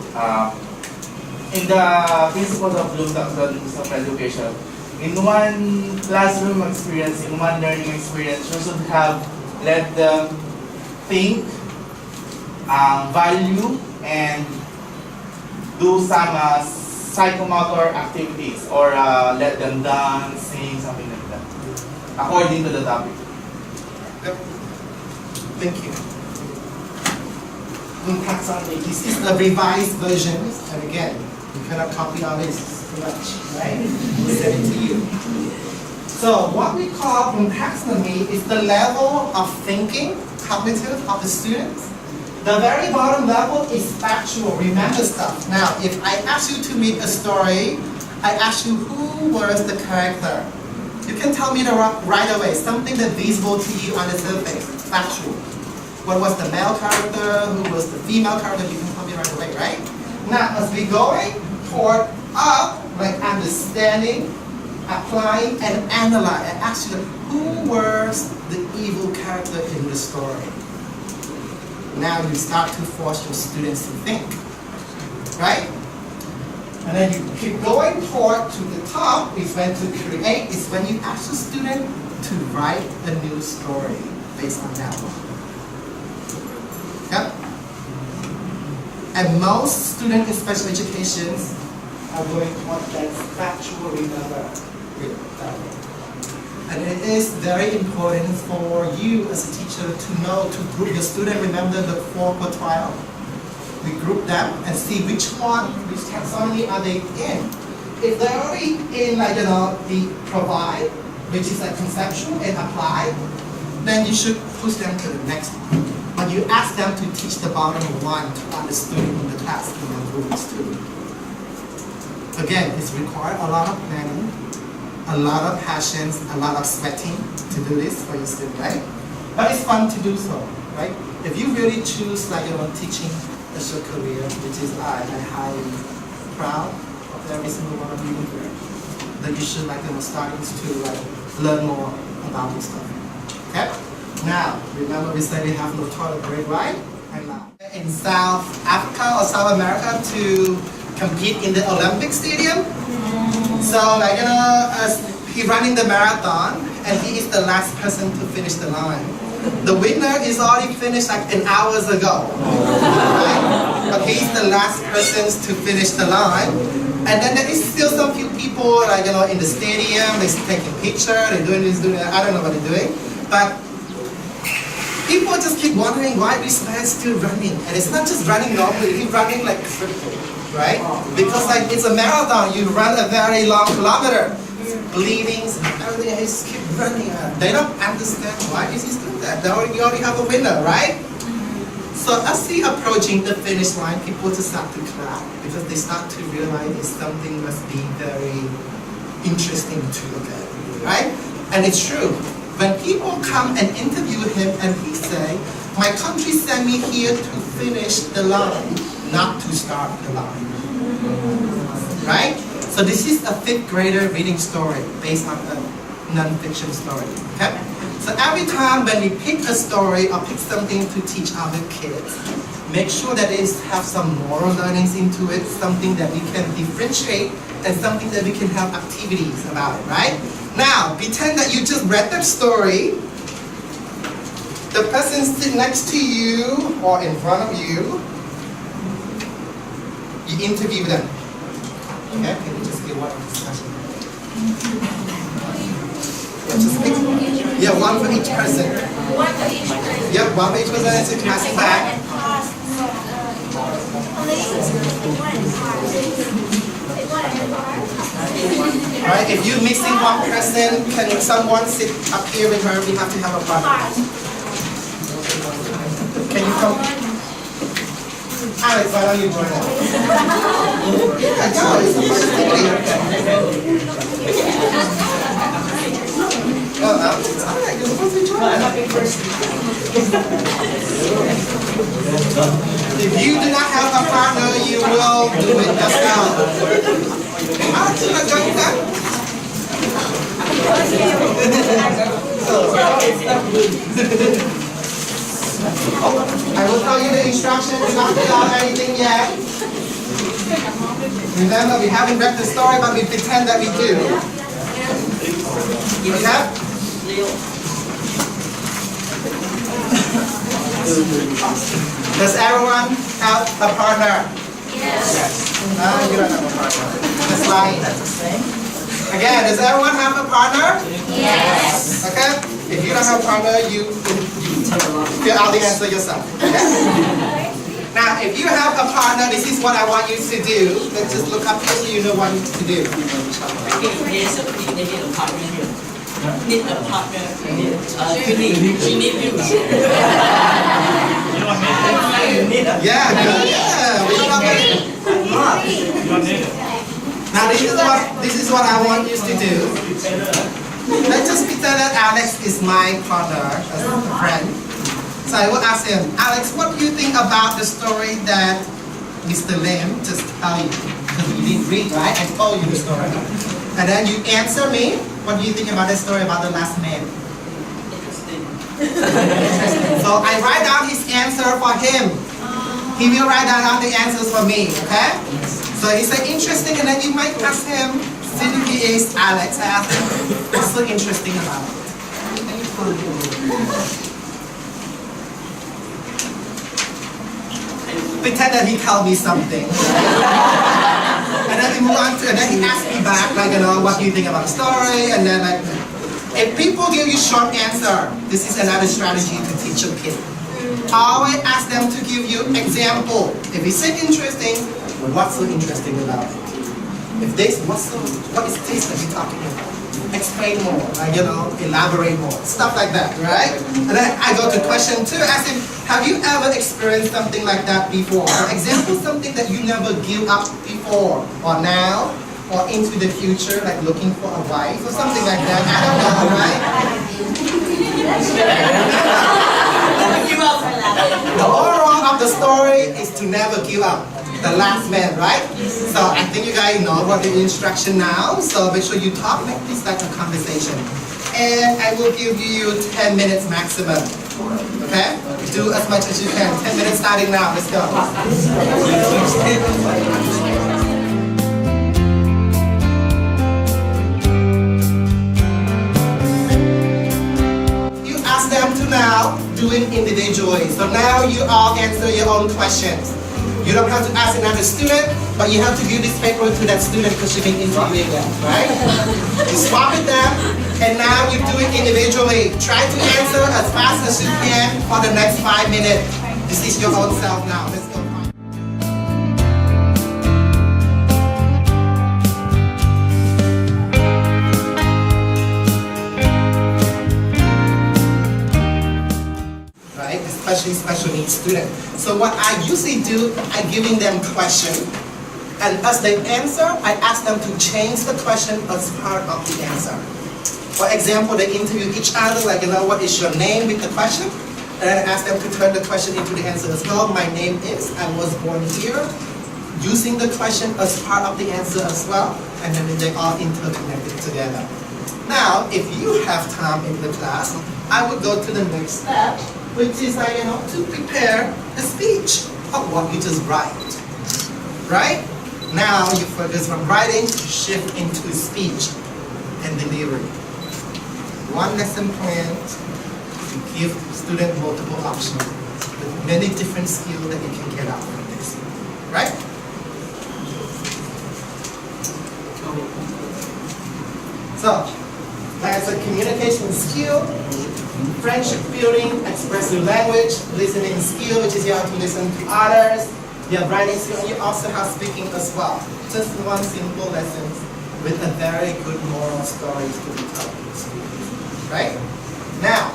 In the principles of Bloom taxonomy of education, in one classroom experience, in one learning experience, you should have let them think, value, and do some psychomotor activities, or let them dance, sing, something like that, according to the topic. Yep. Thank you. Bloom taxonomy. This is the revised version, and again, you cannot copy all this too much, right? We'll send it to you. So what we call Bloom taxonomy is the level of thinking, cognitive of the students. The very bottom level is factual, remember stuff. Now, if I ask you to read a story, I ask you who was the character. You can tell me right away, something that's visible to you on the surface, factual. What was the male character, who was the female character, you can tell me right away, right? Now, as we going toward up, like understanding, applying, and analyze, and ask you, who was the evil character in the story? Now you start to force your students to think, right? And then you keep going toward to the top, is when to create, is when you ask the student to write a new story based on that one. Yep. And most students in special education are going toward that factual remember. And it is very important for you as a teacher to know, to group your student, remember the 4 quartile. We group them and see which taxonomy are they in. If they're already in the provide, which is conceptual and apply, then you should push them to the next one. But you ask them to teach the bottom one to understand in the class in their groups too. Again, it's required a lot of planning, a lot of passion, a lot of sweating to do this for your student, right? But it's fun to do so, right? If you really choose teaching as your career, which is I'm highly proud of every single one of you here, then you should starting to learn more about this stuff. Okay? Now, remember we said we have no toilet break, right? And in South Africa or South America to compete in the Olympic stadium. So he's running the marathon and he is the last person to finish the line. The winner is already finished like an hours ago. Right? But he's the last person to finish the line. And then there is still some few people like in the stadium, they're taking picture, they're doing this, doing that, I don't know what they're doing. But people just keep wondering why this man's still running. And it's not just running normally, he's running like crippled, right? Because like it's a marathon, you run a very long kilometer. Bleeding, everything, he just keep running. They don't understand why is he doing that. You already have a winner, right? So as he approaching the finish line, people just start to clap because they start to realize something must be very interesting to look at, right? And it's true. When people come and interview him and he say, my country sent me here to finish the line, not to start the line. Right? So this is a 5th grader reading story based on a non-fiction story. Okay? So every time when we pick a story or pick something to teach our kids, make sure that it have some moral learnings into it, something that we can differentiate, and something that we can have activities about it, right? Now, pretend that you just read that story. The person sitting next to you or in front of you, you interview them. Okay, can you just give one discussion? Yeah, one for each person. One for each person. Yeah, one for each person and to pass it back. Alright, if you're missing one person, can someone sit up here with her? We have to have a partner. Can you come? Alex, why don't you join us? Yeah, go, it's a positivity. Oh, it's alright, you're supposed to join us. If you do not have a partner, you will do it yourself. Alex, you're not joining that? I will tell you the instructions, not without anything yet. Remember, we haven't read the story, but we pretend that we do. Okay? Does everyone have a partner? Yes. You don't have a partner. That's lying. Again, does everyone have a partner? Yes. Okay? If you don't have a partner, you fill out the answer yourself. Okay? Now, if you have a partner, this is what I want you to do. Let's just look up here so you know what to do. Yes, they need a partner here. Need a partner. She need you. Yeah, good. Yeah, we don't have it. Now, this is what I want you to do. Let's just pretend that Alex is my partner, as a friend. So I will ask him, Alex, what do you think about the story that Mr. Lim just told you? Because you didn't read, right? I told you the story. And then you answer me, what do you think about the story about the last man? Interesting. So I write down his answer for him. He will write down the answers for me, okay? So he said interesting, and then you might ask him, since he is Alex, I ask him, what's so interesting about it? Pretend that he told me something. And then we move on to, and then he asked me back, like, what do you think about the story? And then, like, if people give you short answer, this is another strategy to teach your kid. Always ask them to give you example. If he said interesting, what's so interesting about it? If this, what is this that you're talking about? Explain more, like, elaborate more, stuff like that, right? And then I go to question 2, ask him, have you ever experienced something like that before? For example, something that you never give up before, or now, or into the future, like looking for a wife, or something like that, I don't know, right? The moral of the story is to never give up. The last man, right? So I think you guys know what the instruction now. So make sure you talk, make this like a conversation. And I will give you 10 minutes maximum. Okay? Do as much as you can. 10 minutes starting now. Let's go. You ask them to now do it individually. So now you all answer your own questions. You don't have to ask another student, but you have to give this paper to that student because you've been interviewing them, right? You swap it them, and now you do it individually. Try to answer as fast as you can for the next 5 minutes. This is your own self now. Let's go. Especially special needs student. So what I usually do, I giving them question, and as they answer, I ask them to change the question as part of the answer. For example, they interview each other, like, what is your name with the question, and then I ask them to turn the question into the answer as well. My name is, I was born here, using the question as part of the answer as well, and then they all interconnected together. Now, if you have time in the class, I would go to the next step, which is to prepare a speech of what you just write. Right? Now you focus from writing to shift into speech and delivery. One lesson plan to give students multiple options with many different skills that you can get out from this. Right? So, that's a communication skill, friendship building, expressive language, listening skill, which is you have to listen to others. You have writing skill, and you also have speaking as well. Just one simple lesson with a very good moral stories to be told. Right? Now,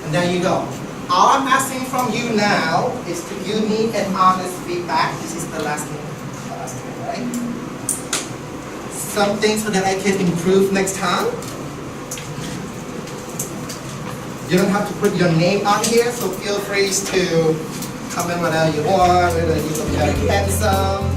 and there you go. All I'm asking from you now is to give me an honest feedback. This is the last thing, right? Something so that I can improve next time. You don't have to put your name on here, so feel free to comment whatever you want, whether you look very handsome,